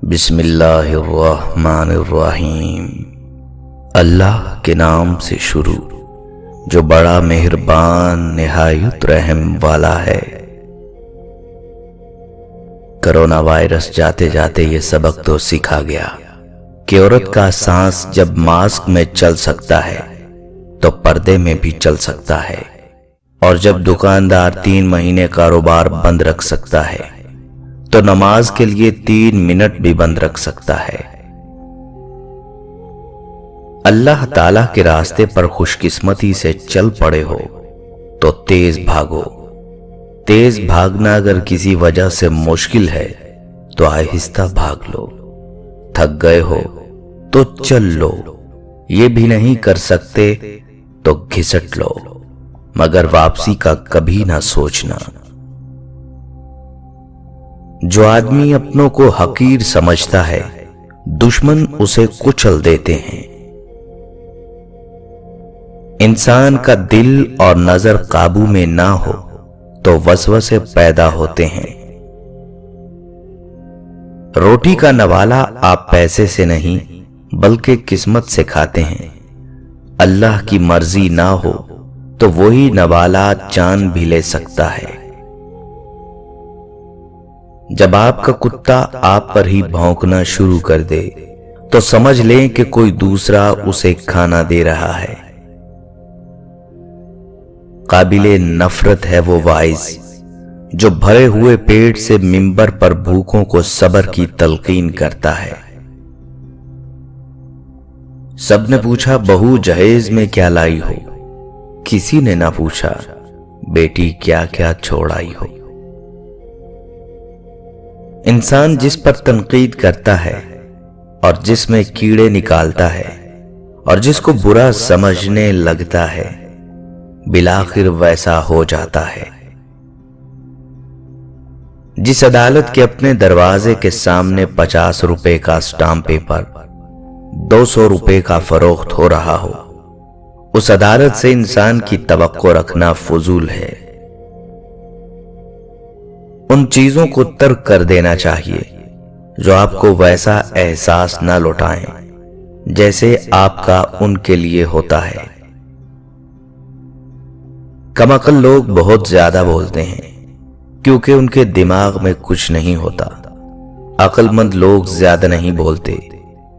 بسم اللہ الرحمن الرحیم۔ اللہ کے نام سے شروع جو بڑا مہربان نہایت رحم والا ہے۔ کرونا وائرس جاتے جاتے یہ سبق تو سکھا گیا کہ عورت کا سانس جب ماسک میں چل سکتا ہے تو پردے میں بھی چل سکتا ہے، اور جب دکاندار 3 مہینے کاروبار بند رکھ سکتا ہے تو نماز کے لیے 3 منٹ بھی بند رکھ سکتا ہے۔ اللہ تعالیٰ کے راستے پر خوش قسمتی سے چل پڑے ہو تو تیز بھاگو۔ تیز بھاگنا اگر کسی وجہ سے مشکل ہے تو آہستہ بھاگ لو۔ تھک گئے ہو تو چل لو، یہ بھی نہیں کر سکتے تو گھسٹ لو، مگر واپسی کا کبھی نہ سوچنا۔ جو آدمی اپنوں کو حقیر سمجھتا ہے دشمن اسے کچل دیتے ہیں۔ انسان کا دل اور نظر قابو میں نہ ہو تو وسوسے پیدا ہوتے ہیں۔ روٹی کا نوالا آپ پیسے سے نہیں بلکہ قسمت سے کھاتے ہیں۔ اللہ کی مرضی نہ ہو تو وہی نوالا جان بھی لے سکتا ہے۔ جب آپ کا کتا آپ پر ہی بھونکنا شروع کر دے تو سمجھ لیں کہ کوئی دوسرا اسے کھانا دے رہا ہے۔ قابل نفرت ہے وہ واعظ جو بھرے ہوئے پیٹ سے منبر پر بھوکوں کو صبر کی تلقین کرتا ہے۔ سب نے پوچھا بہو جہیز میں کیا لائی ہو، کسی نے نہ پوچھا بیٹی کیا کیا چھوڑ آئی ہو۔ انسان جس پر تنقید کرتا ہے اور جس میں کیڑے نکالتا ہے اور جس کو برا سمجھنے لگتا ہے بالآخر ویسا ہو جاتا ہے۔ جس عدالت کے اپنے دروازے کے سامنے 50 روپے کا اسٹامپ پیپر 200 روپے کا فروخت ہو رہا ہو، اس عدالت سے انسان کی توقع رکھنا فضول ہے۔ ان چیزوں کو ترک کر دینا چاہیے جو آپ کو ویسا احساس نہ لوٹائیں جیسے آپ کا ان کے لیے ہوتا ہے۔ کم عقل لوگ بہت زیادہ بولتے ہیں کیونکہ ان کے دماغ میں کچھ نہیں ہوتا۔ عقل مند لوگ زیادہ نہیں بولتے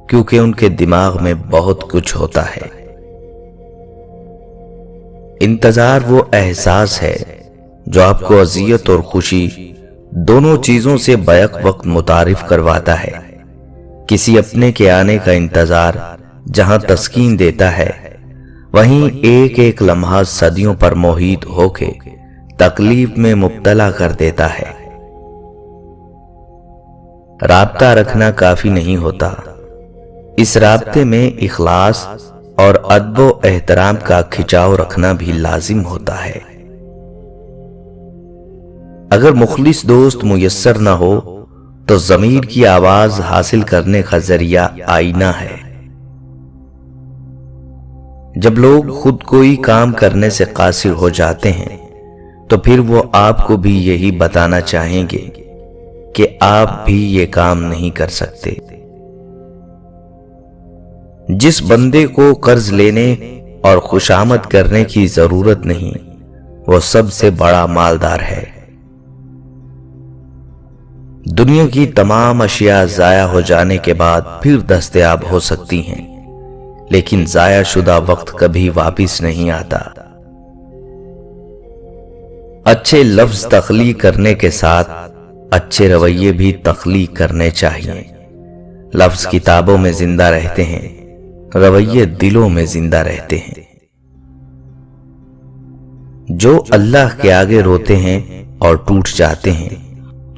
کیونکہ ان کے دماغ میں بہت کچھ ہوتا ہے۔ انتظار وہ احساس ہے جو آپ کو اذیت اور خوشی دونوں چیزوں سے بیک وقت متعارف کرواتا ہے۔ کسی اپنے کے آنے کا انتظار جہاں تسکین دیتا ہے، وہیں ایک ایک لمحہ صدیوں پر محیط ہو کے تکلیف میں مبتلا کر دیتا ہے۔ رابطہ رکھنا کافی نہیں ہوتا، اس رابطے میں اخلاص اور ادب و احترام کا کھچاؤ رکھنا بھی لازم ہوتا ہے۔ اگر مخلص دوست میسر نہ ہو تو ضمیر کی آواز حاصل کرنے کا ذریعہ آئینہ ہے۔ جب لوگ خود کوئی کام کرنے سے قاصر ہو جاتے ہیں تو پھر وہ آپ کو بھی یہی بتانا چاہیں گے کہ آپ بھی یہ کام نہیں کر سکتے۔ جس بندے کو قرض لینے اور خوشامد کرنے کی ضرورت نہیں وہ سب سے بڑا مالدار ہے۔ دنیا کی تمام اشیاء ضائع ہو جانے کے بعد پھر دستیاب ہو سکتی ہیں، لیکن ضائع شدہ وقت کبھی واپس نہیں آتا۔ اچھے لفظ تخلیق کرنے کے ساتھ اچھے رویے بھی تخلیق کرنے چاہیے۔ لفظ کتابوں میں زندہ رہتے ہیں، رویے دلوں میں زندہ رہتے ہیں۔ جو اللہ کے آگے روتے ہیں اور ٹوٹ جاتے ہیں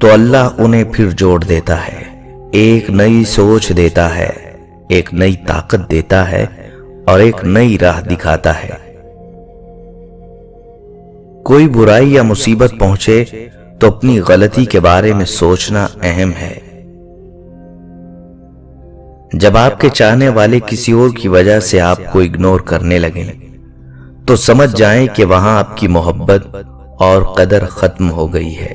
تو اللہ انہیں پھر جوڑ دیتا ہے، ایک نئی سوچ دیتا ہے، ایک نئی طاقت دیتا ہے اور ایک نئی راہ دکھاتا ہے۔ کوئی برائی یا مصیبت پہنچے تو اپنی غلطی کے بارے میں سوچنا اہم ہے۔ جب آپ کے چاہنے والے کسی اور کی وجہ سے آپ کو اگنور کرنے لگیں تو سمجھ جائیں کہ وہاں آپ کی محبت اور قدر ختم ہو گئی ہے۔